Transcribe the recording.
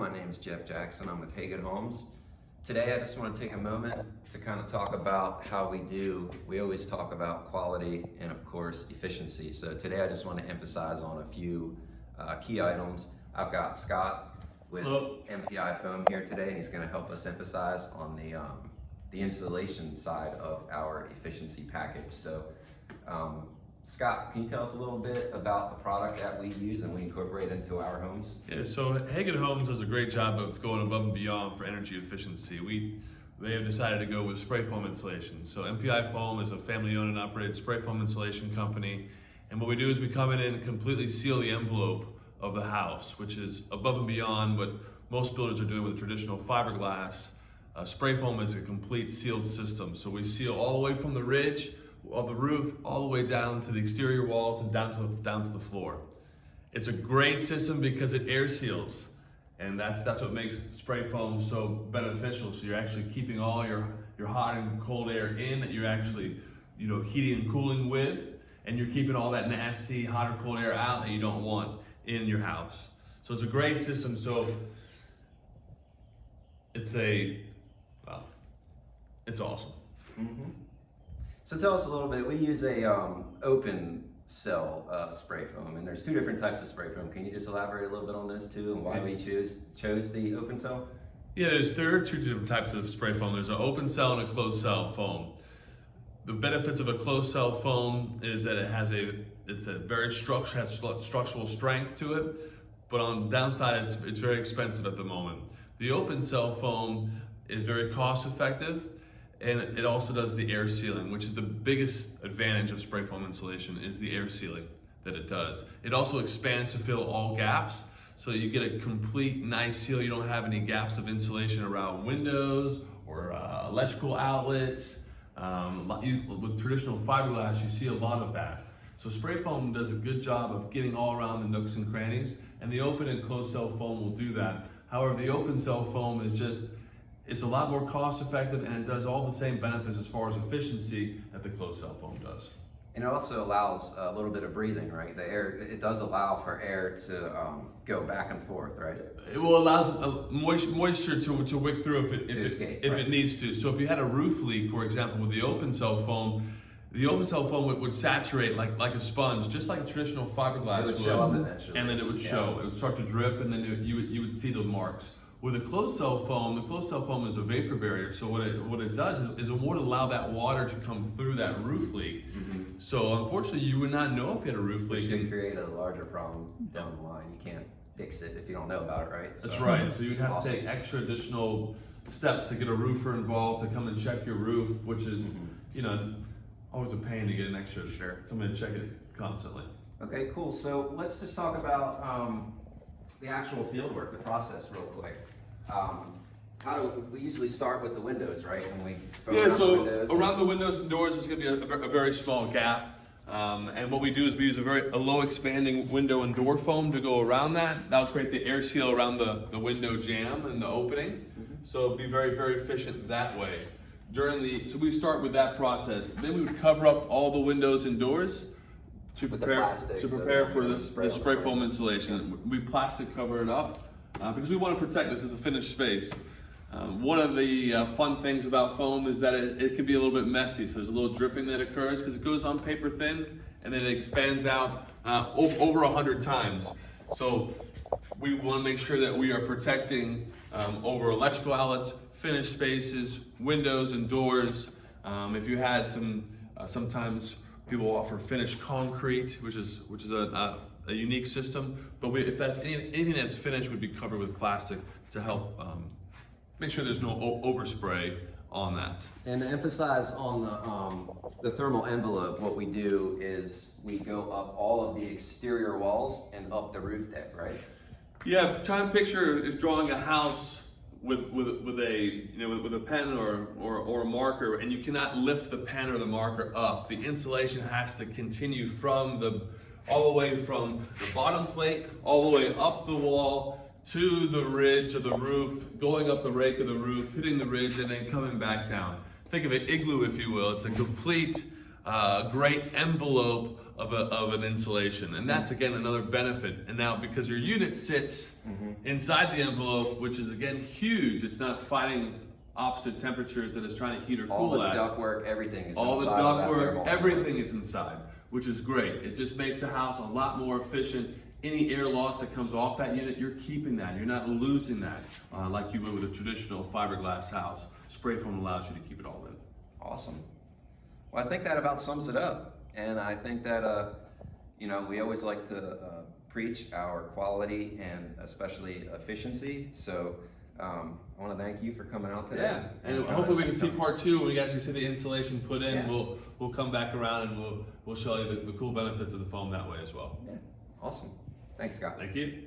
My name is Jeff Jackson. I'm with Hagen Homes. Today I just want to take a moment to kind of talk about how we always talk about quality and of course efficiency. So today I just want to emphasize on a few key items. I've got Scott with MPI Foam here today, and he's going to help us emphasize on the installation side of our efficiency package. So Scott, can you tell us a little bit about the product that we use and we incorporate into our homes? Yeah, so Hagen Homes does a great job of going above and beyond for energy efficiency. They have decided to go with spray foam insulation. So MPI Foam is a family-owned and operated spray foam insulation company. And what we do is we come in and completely seal the envelope of the house, which is above and beyond what most builders are doing with traditional fiberglass. Spray foam is a complete sealed system. So we seal all the way from the ridge of the roof all the way down to the exterior walls and down to the floor. It's a great system because it air seals, and that's what makes spray foam so beneficial. So you're actually keeping all your hot and cold air in that you're actually heating and cooling with, and you're keeping all that nasty hot or cold air out that you don't want in your house. So it's a great system. So it's awesome. Mm-hmm. So tell us a little bit. We use a open cell spray foam, and there's two different types of spray foam. Can you just elaborate a little bit on those two and why we chose the open cell? Yeah, there are two different types of spray foam. There's an open cell and a closed cell foam. The benefits of a closed cell foam is that it's a very structural strength to it, but on the downside, it's very expensive at the moment. The open cell foam is very cost effective, and it also does the air sealing, which is the biggest advantage of spray foam insulation, is the air sealing that it does. It also expands to fill all gaps, so you get a complete nice seal. You don't have any gaps of insulation around windows or electrical outlets. With traditional fiberglass, you see a lot of that. So spray foam does a good job of getting all around the nooks and crannies, and the open and closed cell foam will do that. However, the open cell foam is it's a lot more cost effective, and it does all the same benefits as far as efficiency that the closed cell foam does. And it also allows a little bit of breathing, right? It does allow for air to go back and forth, right? It will allow moisture to wick through if it needs to. So if you had a roof leak, for example, with the open cell foam would saturate like a sponge, just like a traditional fiberglass would. It would show up eventually. And then it would show. It would start to drip, and then you would see the marks. With a closed cell foam is a vapor barrier. So what it does is it won't allow that water to come through that roof leak. Mm-hmm. So unfortunately, you would not know if you had a roof leak. Which can create a larger problem down the line. You can't fix it if you don't know about it, right? That's right. So you'd have to take extra additional steps to get a roofer involved to come and check your roof, which is always a pain to get an extra somebody to check it constantly. Okay, cool. So let's just talk about the actual field work, the process, real quick. We usually start with the windows, right? Around the windows and doors, there's going to be a very small gap. And what we do is we use a low expanding window and door foam to go around that. That'll create the air seal around the window jamb and the opening. Mm-hmm. So it'll be very, very efficient that way. So we start with that process. Then we would cover up all the windows and doors to prepare for the spray foam insulation. We plastic cover it up because we want to protect this as a finished space. One of the fun things about foam is that it can be a little bit messy. So there's a little dripping that occurs because it goes on paper thin and then it expands out over 100 times. So we want to make sure that we are protecting over electrical outlets, finished spaces, windows and doors. If you had sometimes people offer finished concrete, which is a unique system. But if that's anything that's finished, would be covered with plastic to help make sure there's no overspray on that. And to emphasize on the thermal envelope, what we do is we go up all of the exterior walls and up the roof deck, right? Yeah, try and picture drawing a house with a pen or a marker, and you cannot lift the pen or the marker up. The insulation has to continue all the way from the bottom plate all the way up the wall to the ridge of the roof, going up the rake of the roof, hitting the ridge, and then coming back down. Think of an igloo, if you will. It's a complete a great envelope of an insulation, and that's again another benefit. And now because your unit sits inside the envelope, which is again huge, it's not fighting opposite temperatures that it's trying to heat or cool All the at. ductwork, everything is All the inside of that ductwork, thermal everything is inside, which is great. It just makes the house a lot more efficient. Any air loss that comes off that unit, you're keeping that. You're not losing that like you would with a traditional fiberglass house. Spray foam allows you to keep it all in. Awesome. Well, I think that about sums it up. And I think that, you know, we always like to preach our quality and especially efficiency. So I want to thank you for coming out today. Yeah, and hopefully we can see part two when we actually see the insulation put in. Yeah. We'll come back around and we'll show you the cool benefits of the foam that way as well. Yeah. Awesome. Thanks, Scott. Thank you.